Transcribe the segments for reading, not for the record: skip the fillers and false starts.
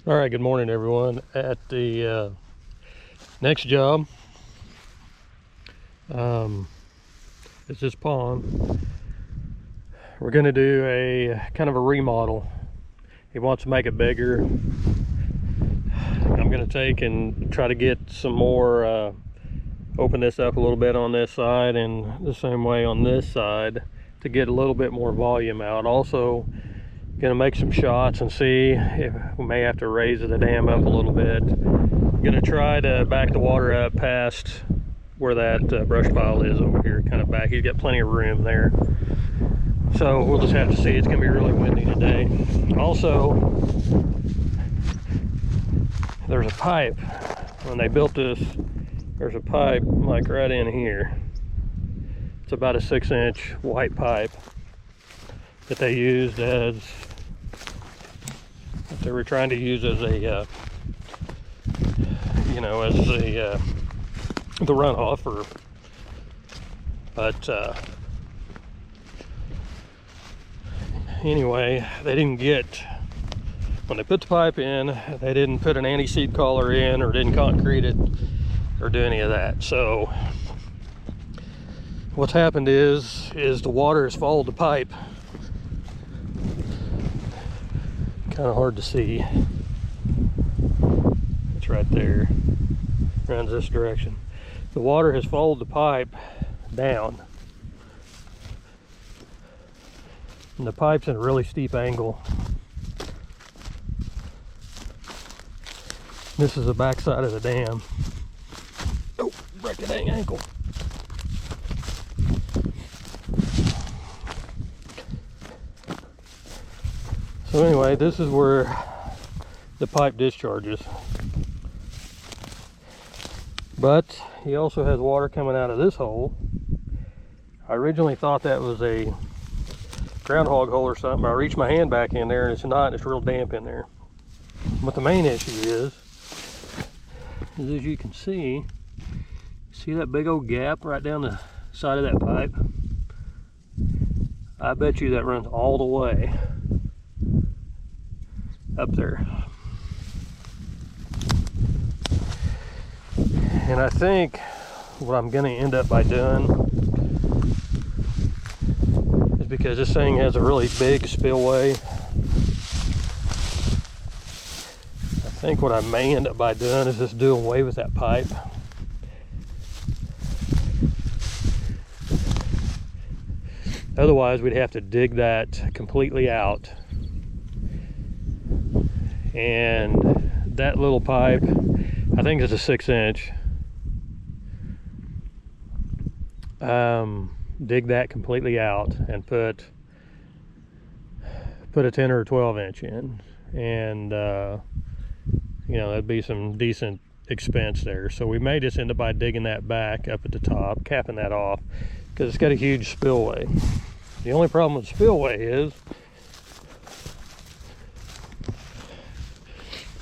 All right, good morning everyone. At the next job, it's this pond. We're gonna do a kind of a remodel. He wants to make it bigger. I'm gonna take and try to get some more, open this up a little bit on this side and the same way on this side to get a little bit more volume out. Also, gonna make some shots and see if we may have to raise the dam up a little bit. Gonna try to back the water up past where that brush pile is over here, kind of back. He's got plenty of room there, so we'll just have to see. It's gonna be really windy today. Also, there's a pipe. When they built this, there's a pipe like right in here. It's about a 6-inch white pipe that they used as, that they were trying to use as a, you know, as the runoff, or, but anyway, they didn't get, when they put the pipe in, they didn't put an anti-seed collar in, or didn't concrete it, or do any of that. So what's happened is the water has followed the pipe. Kind of hard to see. It's right there. Runs this direction. The water has followed the pipe down. And the pipe's in a really steep angle. This is the back side of the dam. Oh, break the dang ankle. So anyway, this is where the pipe discharges. But he also has water coming out of this hole. I originally thought that was a groundhog hole or something. I reached my hand back in there and it's not, it's real damp in there. But the main issue is as you can see that big old gap right down the side of that pipe? I bet you that runs all the way up there. And I think what I'm going to end up by doing is, because this thing has a really big spillway, I think what I may end up by doing is just do away with that pipe. Otherwise, we'd have to dig that completely out. And that little pipe, I think it's a 6-inch. Dig that completely out and put a 10 or a 12-inch in, and you know, that'd be some decent expense there. So we may just end up by digging that back up at the top, capping that off, because it's got a huge spillway. The only problem with the spillway is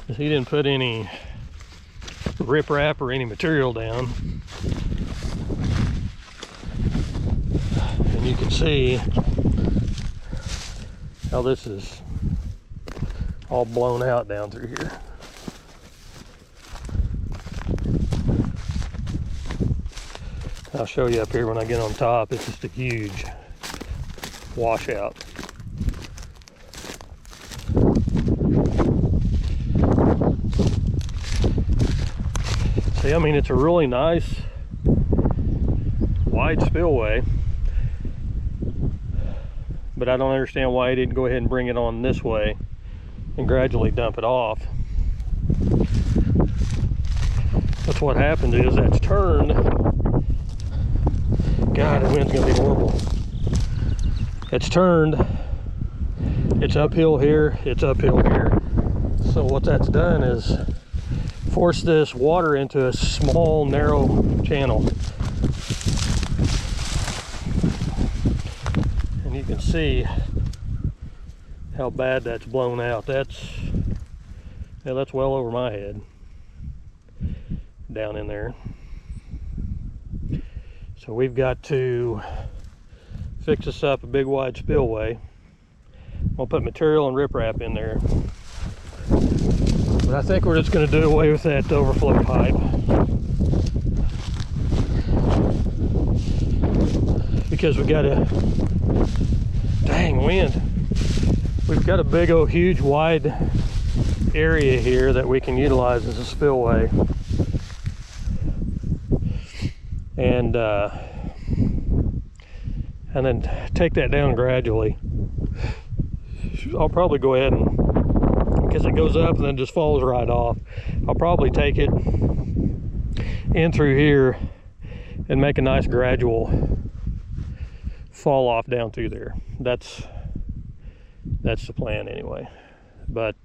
he didn't put any riprap or any material down. And you can see how this is all blown out down through here. I'll show you up here when I get on top. It's just a huge washout. See, I mean, it's a really nice wide spillway, but I don't understand why he didn't go ahead and bring it on this way and gradually dump it off. That's what happened, is that's turned. God, the wind's gonna be horrible. It's turned, it's uphill here, it's uphill here. So what that's done is force this water into a small, narrow channel. And you can see how bad that's blown out. That's well over my head down in there. So we've got to fix this up a big wide spillway. I'll put material and riprap in there. But I think we're just going to do away with that overflow pipe, because we got a dang wind. We've got a big old huge wide area here that we can utilize as a spillway, and then take that down gradually. I'll probably go ahead and, because it goes up and then just falls right off, I'll probably take it in through here and make a nice gradual fall off down through there. That's the plan anyway. But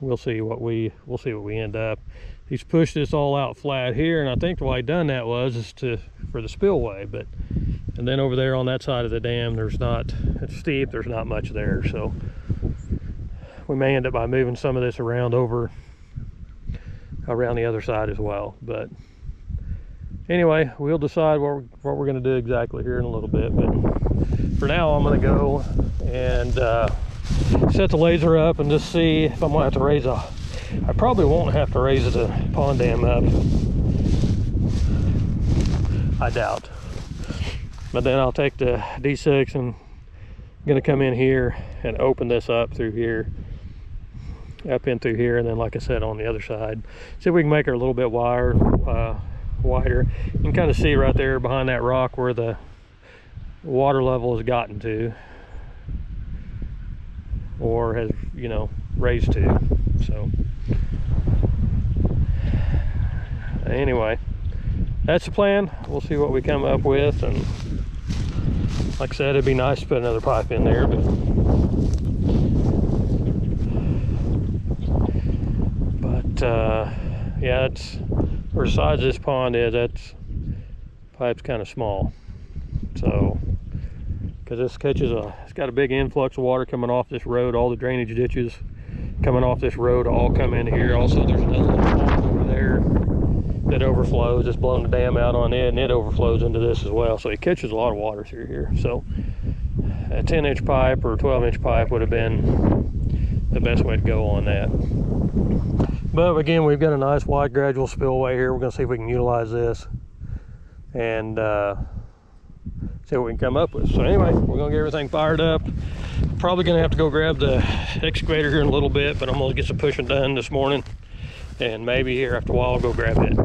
we'll see what we end up. He's pushed this all out flat here, and I think why he done that is for the spillway. But and then over there on that side of the dam, it's steep, there's not much there, so we may end up by moving some of this around over around the other side as well. But anyway, we'll decide what we're going to do exactly here in a little bit. But for now, I'm going to go and set the laser up and just see if I'm going to have to I probably won't have to raise the pond dam up. I doubt. But then I'll take the D6 and I'm going to come in here and open this up through here, up in through here, and then like I said on the other side, see if we can make her a little bit wider. You can kind of see right there behind that rock where the water level has gotten to, or has, raised to. So anyway, that's the plan. We'll see what we come up with, and like I said, it'd be nice to put another pipe in there, but yeah, it's where the size of this pond is, that's pipe's kind of small. So because this it's got a big influx of water coming off this road, all the drainage ditches coming off this road all come in here. Also, there's another little pond over there that overflows. It's blown the dam out on it, and it overflows into this as well. So it catches a lot of water through here. So a 10-inch pipe or 12-inch pipe would have been the best way to go on that. But again, we've got a nice wide gradual spillway here. We're going to see if we can utilize this and see what we can come up with. So anyway, we're going to get everything fired up. Probably going to have to go grab the excavator here in a little bit, but I'm going to get some pushing done this morning, and maybe here after a while I'll go grab it.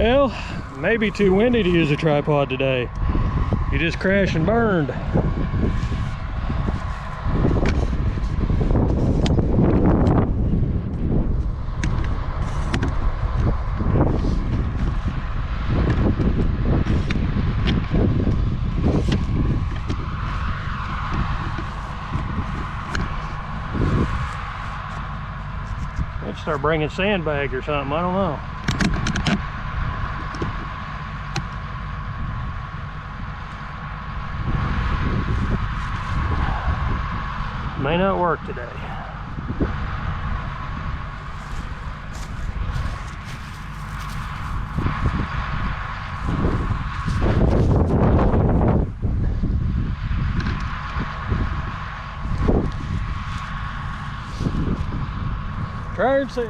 Well, maybe too windy to use a tripod today. You just crashed and burned. Let's start bringing sandbags or something, I don't know. May not work today. Try and see.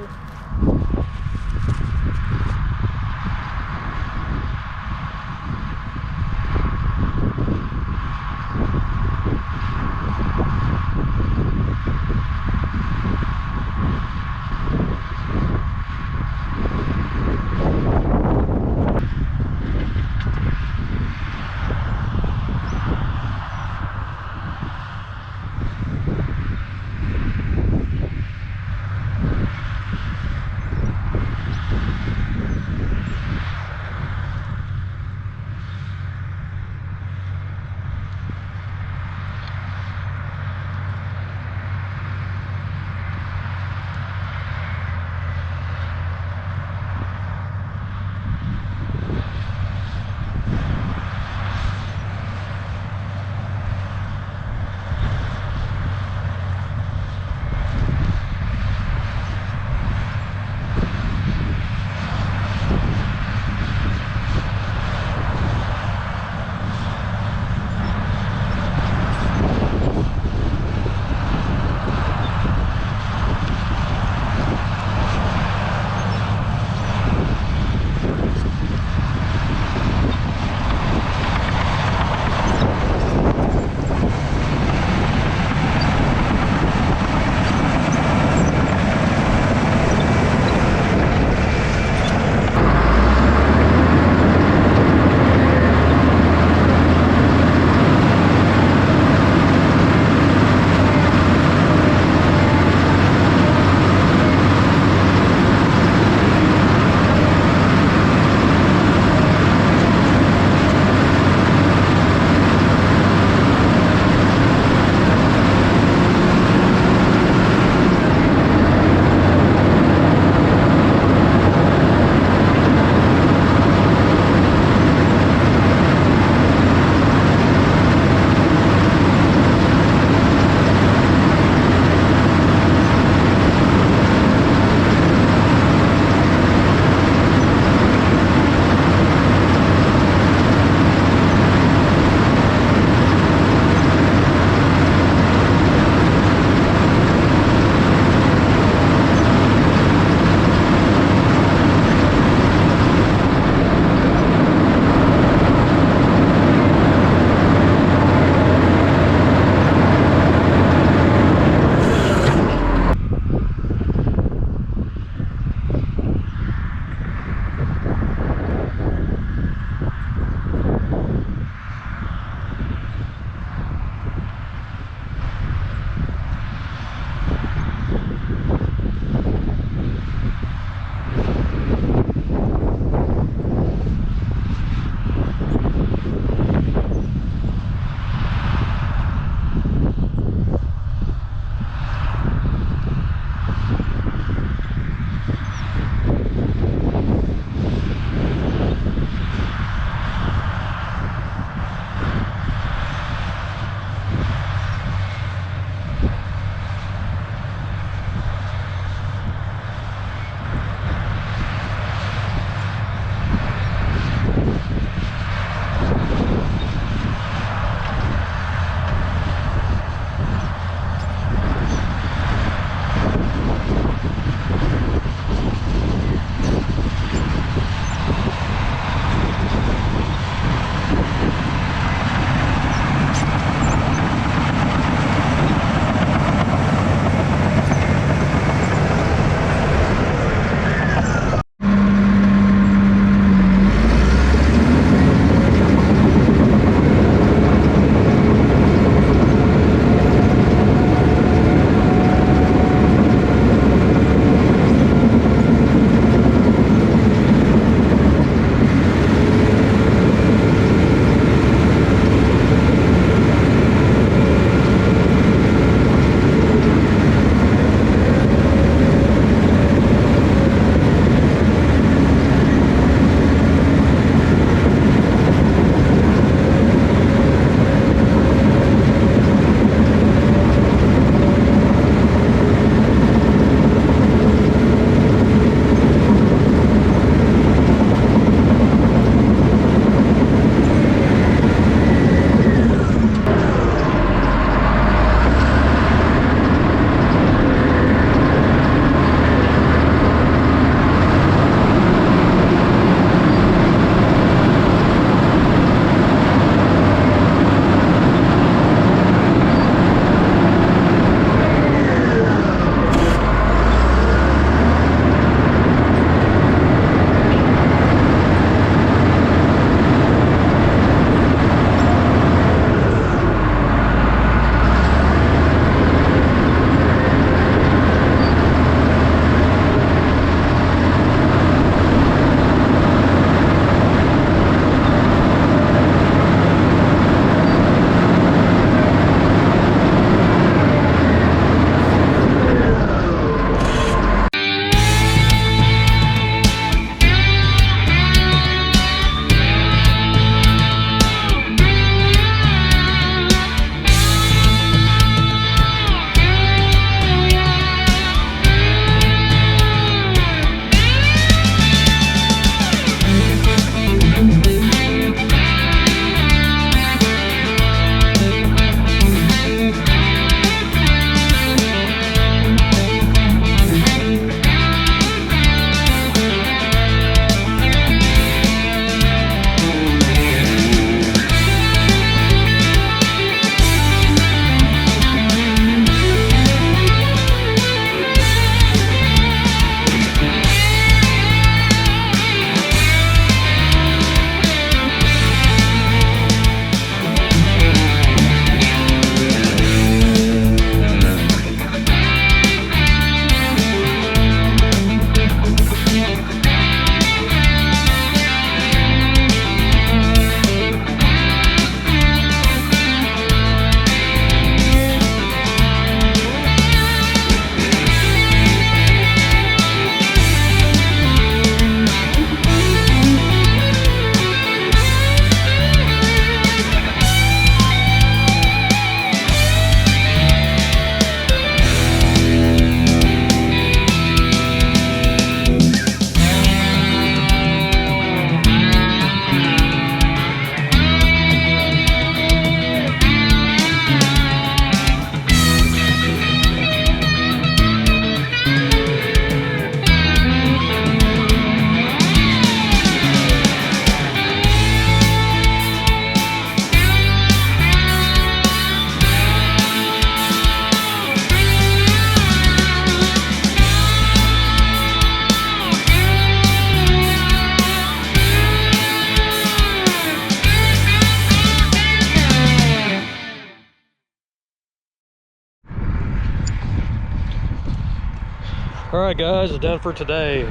All right, guys, it's done for today.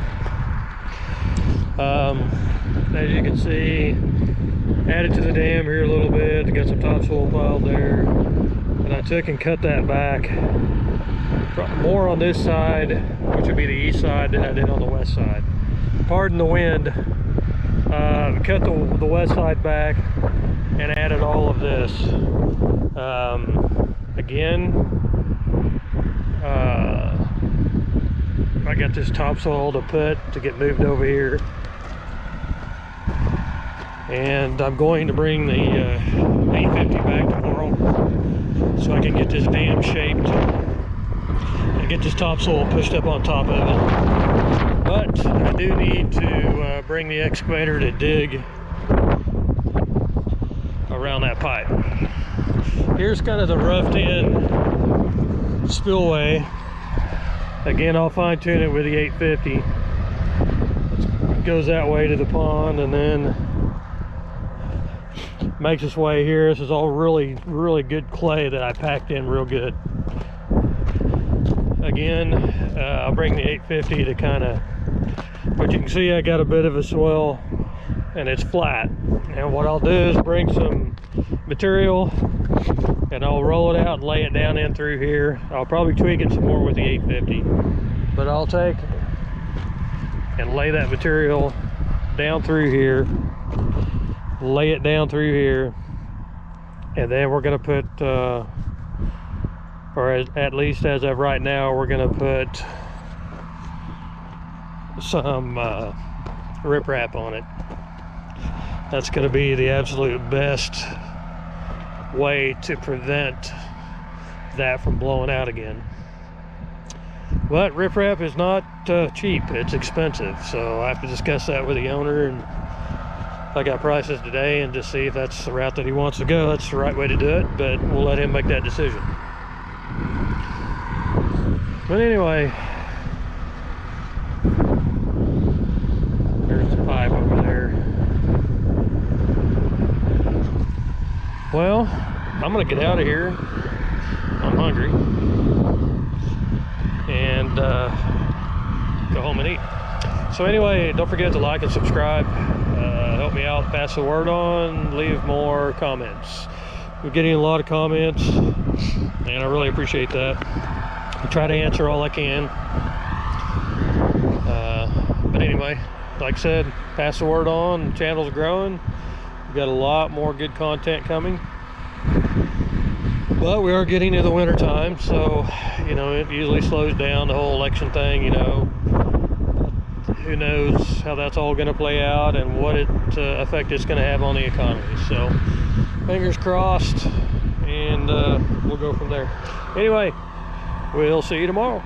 As you can see, added to the dam here a little bit. Got some topsoil piled there, and I took and cut that back more on this side, which would be the east side, than I did on the west side. Pardon the wind. Cut the west side back and added all of this. Again, I got this topsoil to put to get moved over here, and I'm going to bring the 850 back tomorrow so I can get this dam shaped and get this topsoil pushed up on top of it. But I do need to bring the excavator to dig around that pipe. Here's kind of the roughed in spillway. Again, I'll fine tune it with the 850. It goes that way to the pond and then makes its way here. This is all really good clay that I packed in real good. Again, I'll bring the 850 to kind of, but you can see I got a bit of a swell and it's flat. And what I'll do is bring some material and I'll roll it out and lay it down in through here. I'll probably tweak it some more with the 850, but I'll take and lay that material down through here, lay it down through here, and then we're going to put or at least as of right now, we're going to put some riprap on it. That's going to be the absolute best way to prevent that from blowing out again. But riprap is not cheap, it's expensive, so I have to discuss that with the owner, and I got prices today, and just see if that's the route that he wants to go. That's the right way to do it, but we'll let him make that decision. But anyway, there's the pipe over there. Well, I'm gonna get out of here. I'm hungry, and go home and eat. So anyway, don't forget to like and subscribe. Help me out, pass the word on, leave more comments. We're getting a lot of comments, and I really appreciate that. I try to answer all I can. But anyway, like I said, pass the word on. The channel's growing. We've got a lot more good content coming. But we are getting to the winter time, so you know, it usually slows down, the whole election thing, you know. Who knows how that's all going to play out and what effect it's going to have on the economy. So fingers crossed, and we'll go from there. Anyway, we'll see you tomorrow.